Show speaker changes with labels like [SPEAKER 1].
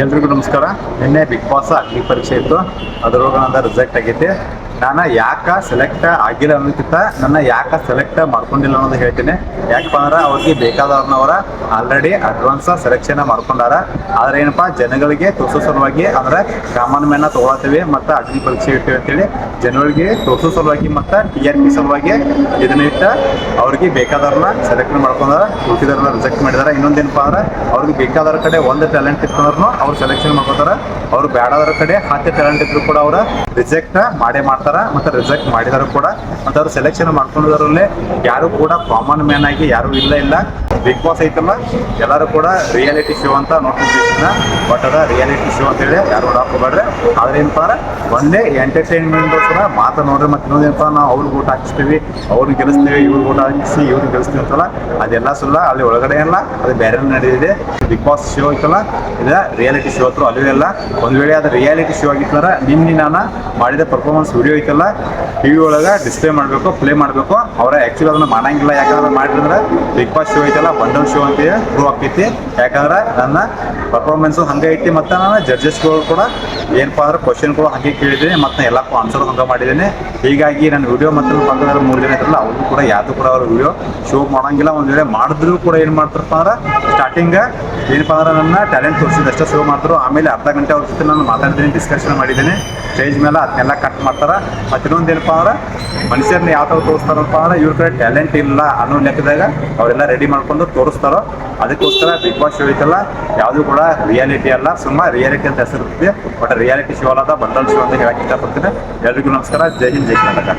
[SPEAKER 1] ಎಲ್ರಿಗೂ ನಮಸ್ಕಾರ. ನಿನ್ನೆ ಬಿಗ್ ಬಾಸ್ ಅಗ್ನಿ ಪರೀಕ್ಷೆ ಇತ್ತು, ಅದ್ರೊಳಗೆ ನಂದು ರಿಸಲ್ಟ್ ಆಗೈತಿ. ನಾನು ಯಾಕೆ ಸೆಲೆಕ್ಟ್ ಆಗಿಲ್ಲ ಅನ್ನೋದಕ್ಕಿಂತ ನನ್ನ ಯಾಕೆ ಸೆಲೆಕ್ಟ್ ಮಾಡ್ಕೊಂಡಿಲ್ಲ ಅನ್ನೋದು ಹೇಳ್ತೀನಿ. ಯಾಕಪ್ಪ ಅಂದ್ರೆ ಅವ್ರಿಗೆ ಬೇಕಾದವ್ರನ್ನವರ ಆಲ್ರೆಡಿ ಅಡ್ವಾನ್ಸ್ ಸೆಲೆಕ್ಷನ್ ಮಾಡ್ಕೊಂಡಾರ. ಆದ್ರೆ ಏನಪ್ಪಾ, ಜನಗಳಿಗೆ ತೋರಿಸೋ ಸಲುವಾಗಿ ಅಂದ್ರೆ ಕಾಮನ್ ಮ್ಯಾನ್ ತೊಗೊಳತ್ತೀವಿ ಮತ್ತು ಅಗ್ನಿ ಪರೀಕ್ಷೆ ಇಟ್ಟಿವಿ ಅಂತೇಳಿ ಜನಗಳಿಗೆ ತೋರಿಸೋ ಸಲುವಾಗಿ ಮತ್ತು TRP ಸಲುವಾಗಿ ಇದನ್ನ ಇಟ್ಟು ಅವ್ರಿಗೆ ಬೇಕಾದವ್ರನ್ನ ಸೆಲೆಕ್ಟ್ ಮಾಡ್ಕೊಂಡಾರ, ಉಳಿದವ್ರನ್ನ ರಿಜೆಕ್ಟ್ ಮಾಡಿದಾರೆ. ಇನ್ನೊಂದೇನಪ್ಪ ಅಂದ್ರೆ ಅವ್ರಿಗೆ ಬೇಕಾದವ್ರ ಕಡೆ ಒಂದು ಟ್ಯಾಲೆಂಟ್ ಇತ್ತಂದ್ರೂ ಅವ್ರು ಸೆಲೆಕ್ಷನ್ ಮಾಡ್ಕೋತಾರ. ಅವ್ರು ಬೇಡದವ್ರ ಕಡೆ 10 ಟ್ಯಾಲೆಂಟ್ ಇದ್ರು ಕೂಡ ಅವ್ರ ರಿಜೆಕ್ಟ್ ಮಾಡ್ತಾರ. ಮತ್ತೆ ರಿಜೆಕ್ಟ್ ಮಾಡಿದಾರು ಕೂಡ ಮತ್ತೆ ಅವ್ರು ಸೆಲೆಕ್ಷನ್ ಮಾಡ್ಕೊಂಡಿದ್ರಲ್ಲಿ ಯಾರು ಕೂಡ ಕಾಮನ್ ಮ್ಯಾನ್ ಆಗಿ ಯಾರು ಇಲ್ಲ. ಬಿಗ್ ಬಾಸ್ ಐತಲ್ಲ, ಎಲ್ಲರೂ ಕೂಡ ರಿಯಾಲಿಟಿ ಶೋ ಅಂತ ನೋಡ್ತಿರ್ತೀವಿ. ಬಟ್ ಅದ ರಿಯಾಲಿಟಿ ಶೋ ಅಂತೇಳಿ ಯಾರು ಕೂಡ ಹಾಕೋಬೇಡ್ರಿ. ಆದ್ರೆ ಏನಪ್ಪ ಅಂದ್ರೆ ಒಂದೇ ಎಂಟರ್ಟೈನ್ಮೆಂಟ್ಗೋಸ್ಕರ ಮಾತ್ರ ನೋಡ್ರಿ. ಮತ್ತೆ ಇನ್ನೊಂದೇನಪ್ಪ, ನಾವು ಅವ್ರಿಗೆ ಊಟ ಹಾಕಿಸ್ತೀವಿ, ಅವ್ರಿಗೆ ಗೆಲ್ಲಿಸ್ತೀವಿ, ಇವ್ರಿಗೆ ಊಟ ಹಾಕಿಸಿ ಇವ್ರಿಗೆ ಗೆಲ್ಲಿಸ್ತೀವಿ ಅಂತಲ್ಲ, ಅದೆಲ್ಲ ಸುಳ್ಳ. ಅಲ್ಲಿ ಒಳಗಡೆ ಎಲ್ಲ ಅದು ಬೇರೆ ನಡೆದಿದೆ. ಬಿಗ್ ಬಾಸ್ ಶೋ ಐತಲ್ಲ, ಇದು ರಿಯಾಲಿಟಿ ಶೋ ಹತ್ರ ಅಲ್ಲೂ ಎಲ್ಲ. ಒಂದು ವೇಳೆ ಅದು ರಿಯಾಲಿಟಿ ಶೋ ಆಗಿತ್ತಂದ್ರೆ ನಿನ್ನೆ ನಾನು ಮಾಡಿದ ಪರ್ಫಾರ್ಮೆನ್ಸ್ ವಿಡಿಯೋ ಐತಲ್ಲ, TV ಒಳಗೆ ಡಿಸ್ಪ್ಲೇ ಮಾಡಬೇಕು, ಪ್ಲೇ ಮಾಡಬೇಕು. ಅವ್ರ ಆ್ಯಕ್ಚುಲಿ ಅದನ್ನ ಮಾಡಂಗಿಲ್ಲ. ಯಾಕಂದ್ರೆ ಮಾಡಿದ್ರೆ ಬಿಗ್ ಬಾಸ್ ಶೋ ಐತಲ್ಲ ಬಂಡಲ್ ಶೋ ಅಂತ ಪ್ರೂವ್ ಆಗ್ತೈತಿ. ಯಾಕಂದ್ರೆ ನನ್ನ ಪರ್ಫಾರ್ಮೆನ್ಸು ಹಂಗೆ ಐತಿ. ಮತ್ತು ನಾನು ಜಡ್ಜಸ್ಗಳು ಕೂಡ ಏನಪ್ಪ ಅಂದ್ರೆ ಕ್ವಶನ್ಗಳು ಹಾಗೆ ಕೇಳಿದ್ದೀನಿ ಮತ್ತು ಎಲ್ಲಕ್ಕೂ ಆನ್ಸರ್ ಹಂಗೆ ಮಾಡಿದ್ದೀನಿ. ಹೀಗಾಗಿ ನನ್ನ ವಿಡಿಯೋ ಮತ್ತು ಪಕ್ಕದಲ್ಲಿ 3 ಜನ ಇದ್ರಲ್ಲ, ಅವ್ರು ಕೂಡ ಯಾವುದು ಕೂಡ ಅವ್ರ ವಿಡಿಯೋ ಶೋ ಮಾಡೋಂಗಿಲ್ಲ. ಒಂದು ವೇಳೆ ಮಾಡಿದ್ರು ಕೂಡ ಏನು ಮಾಡ್ತಾರಪ್ಪ ಅಂದ್ರೆ ಸ್ಟಾರ್ಟಿಂಗ್ ಏನಪ್ಪ ಅಂದ್ರೆ ನನ್ನ ಟ್ಯಾಲೆಂಟ್ ತೋರಿಸಿದಷ್ಟೇ ಶೋ ಮಾಡ್ತಾರೆ. ಆಮೇಲೆ ಅರ್ಧ ಗಂಟೆ ಅವ್ರ ಜೊತೆ ನಾನು ಮಾತಾಡ್ತೀನಿ, ಡಿಸ್ಕಷನ್ ಮಾಡಿದ್ದೀನಿ ಸ್ಟೇಜ್ ಮೇಲೆ. ಅದನ್ನೆಲ್ಲ ಕಟ್ ಮಾಡ್ತಾರೆ. ಮತ್ತು ಇನ್ನೊಂದು ಏನಪ್ಪ ಅಂದ್ರೆ ಮನುಷ್ಯರನ್ನ ಯಾವ ಥರ ತೋರಿಸ್ತಾರಪ್ಪ ಅಂದ್ರೆ ಇವ್ರ ಕಡೆ ಟ್ಯಾಲೆಂಟ್ ಇಲ್ಲ ಅನ್ನೋ ಲೆಕ್ಕದಾಗ ಅವರೆಲ್ಲ ರೆಡಿ ಮಾಡ್ಕೊಂಡು ತೋರಿಸ್ತಾರೋ. ಅದಕ್ಕೋಸ್ಕರ ಬಿಗ್ ಬಾಸ್ ಶೋ ಐತಲ್ಲ ಯಾವುದು ಕೂಡ ರಿಯಾಲಿಟಿ ಅಲ್ಲ, ಸುಮ್ಮ ರಿಯಾಲಿಟಿ ಅಂತ ಹೆಸರು ಇರ್ತದೆ. ಬಟ್ ರಿಯಾಲಿಟಿ ಶೋ ಅಲ್ಲದ ಬಂಡಲ್ ಶೋ ಅಂತ ಹೇಳಕ್ಕೆ ಇಷ್ಟಪಡ್ತೀನಿ. ಎಲ್ರಿಗೂ ನಮಸ್ಕಾರ. ಜೈ ಹಿಂದ್, ಜೈ ಕರ್ನಾಟಕ.